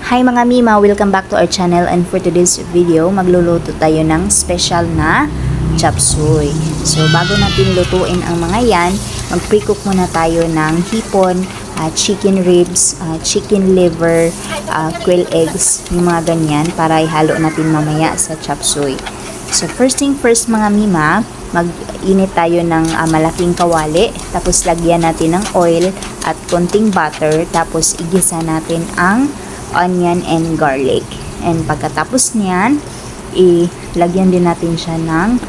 Hi mga Mima! Welcome back to our channel, and for today's video, magluluto tayo ng special na chop suey. So bago natin lutuin ang mga yan, mag-pre-cook muna tayo ng hipon, chicken ribs, chicken liver, quail eggs, yung mga ganyan para ihalo natin mamaya sa chop suey. So first thing first mga Mima, mag-init tayo ng malaking kawali, tapos lagyan natin ng oil at konting butter, tapos igisa natin ang onion and garlic. And pagkatapos niyan, ilagyan din natin siya ng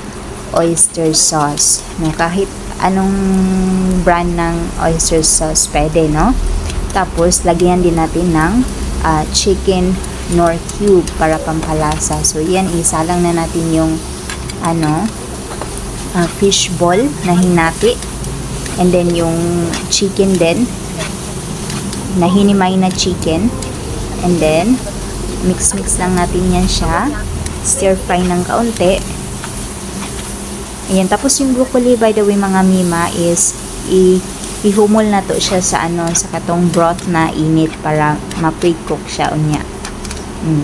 oyster sauce. No, kahit anong brand ng oyster sauce pwede, no? Tapos lagyan din natin ng chicken nor cube para pampalasa. So yan, isalang na natin yung fish ball na hinati, and then yung chicken din na hinimay na chicken. And then, mix lang natin yan siya. Stir fry ng kaunti. Ayan, tapos yung broccoli, by the way mga Mima, is ihumol na to siya sa sa katong broth na init para ma-pre-cook siya unya.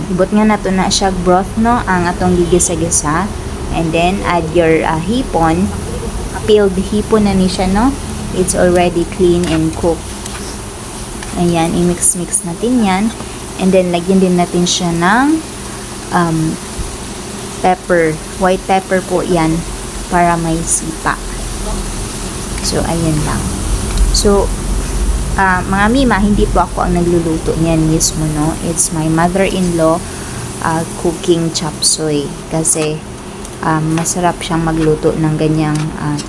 Ibot nga na to na siya broth, no, ang atong gigisa-gisa. And then, add your hipon. Peeled hipon na ni siya, no? It's already clean and cooked. Ayan, i-mix natin yan. And then, lagyan din natin siya ng pepper. White pepper po yan para may sipa. So, ayan lang. So, mga Mima, hindi po ako ang nagluluto niyan mismo, no? It's my mother-in-law cooking chop suey. Kasi, masarap siyang magluto ng ganyang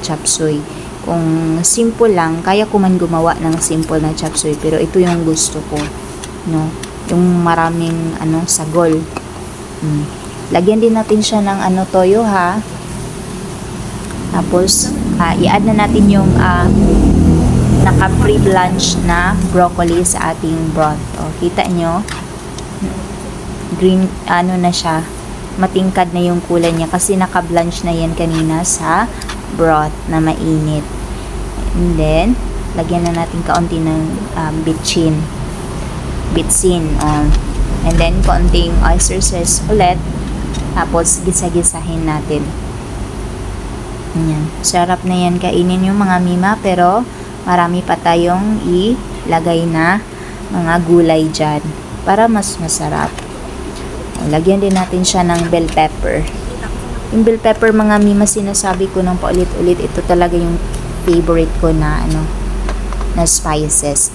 chop suey. Kung simple lang, kaya ko man gumawa ng simple na chop suey, pero ito yung gusto ko, no? Yung maraming sagol. Lagyan din natin siya ng toyo, ha. Tapos i-add na natin yung naka-pre-blanch na broccoli sa ating broth. O, kita nyo, green na siya, matingkad na yung kulay niya kasi naka-blanch na yan kanina sa broth na mainit. And then lagyan na natin kaunti ng bitsin, and then konting oyster sauce ulit, tapos gisa-gisahin natin. Ayan. Sarap na yan kainin yung mga Mima, pero marami pa tayong ilagay na mga gulay dyan para mas masarap. Lagyan din natin siya ng bell pepper. Yung bell pepper mga Mima, sinasabi ko ng paulit-ulit, ito talaga yung favorite ko na na spices.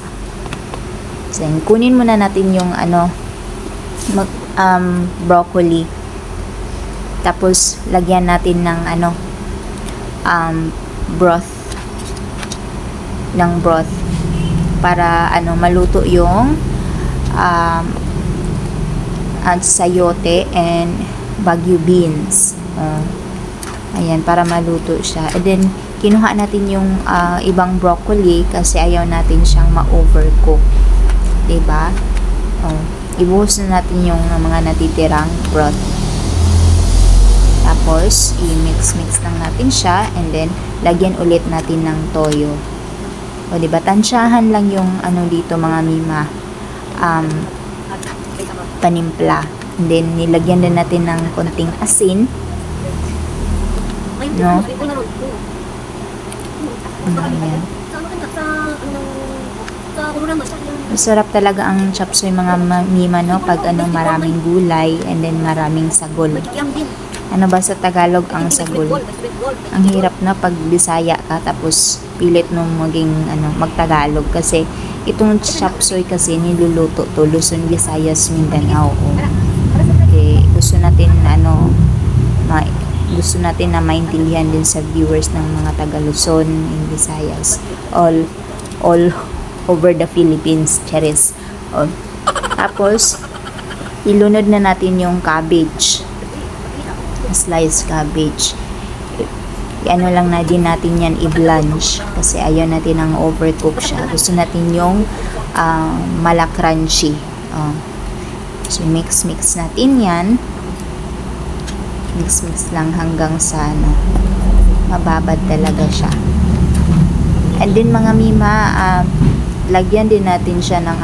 So, kunin muna natin yung broccoli. Tapos lagyan natin ng broth para maluto yung sayote and Baguio beans. Ayan, para maluto siya. And then kinuha natin yung ibang broccoli kasi ayaw natin siyang ma-overcook. Diba? Ibuhos na natin yung mga natitirang broth. Tapos, i-mix lang natin siya, and then lagyan ulit natin ng toyo. O, diba? Tansyahan lang yung dito mga Mima. Panimpla. And then, nilagyan din natin ng konting asin. No? Ayan. Masarap talaga ang chop suey mga Mima, no? Pag maraming gulay and then maraming sagol. Ba sa Tagalog ang sagol? Ang hirap na pag Bisaya ka tapos pilit nung maging magtagalog, kasi itong chop suey kasi niluluto to Luzon, Visayas, Mindanao. Gusto natin na maintindihan din sa viewers ng mga taga Luzon and Visayas, all over the Philippines, charis. Tapos ilunod na natin yung cabbage, sliced cabbage. Lang na din natin yan i-blanch kasi ayaw natin ang overcook siya. Gusto natin yung mala-crunchy. So mix natin yan. Mix lang hanggang sa mababad talaga siya. And then mga Mima, lagyan din natin siya ng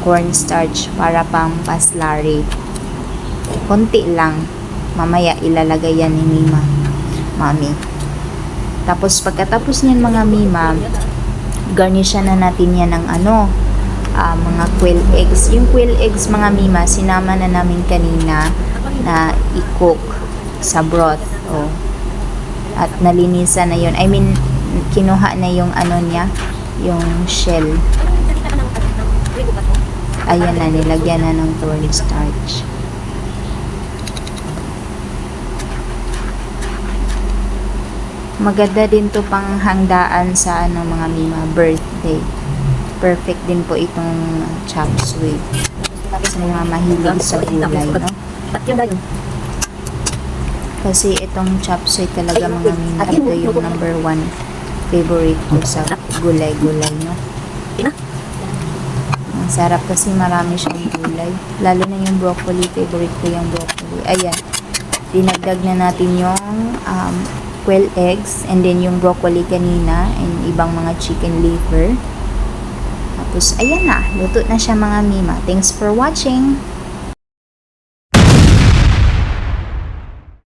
cornstarch para pang paslari. Konti lang. Mamaya ilalagay yan ni Mami. Tapos pagkatapos niyan mga Mima, garnishan na natin yan ng mga quail eggs. Yung quail eggs mga Mima, sinama na namin kanina na i-cook sa broth. At nalinisan na yun. I mean, kinuha na yung niya, yung shell. Ayan na, nilagyan na ng cornstarch. Maganda din to pang handaan sa mga Mima birthday. Perfect din po itong chop suey. Sa mga mahilig sa gulay, no? Kasi itong chop suey talaga mga Mima, ito yung number 1 favorite ko sa gulay-gulay, no? Ang sarap kasi marami siyang gulay. Lalo na yung broccoli, favorite ko yung broccoli. Ayan, dinagdag na natin yung quail eggs and then yung broccoli kanina and ibang mga chicken liver. Tapos, ayan na. Luto na siya mga Mima. Thanks for watching!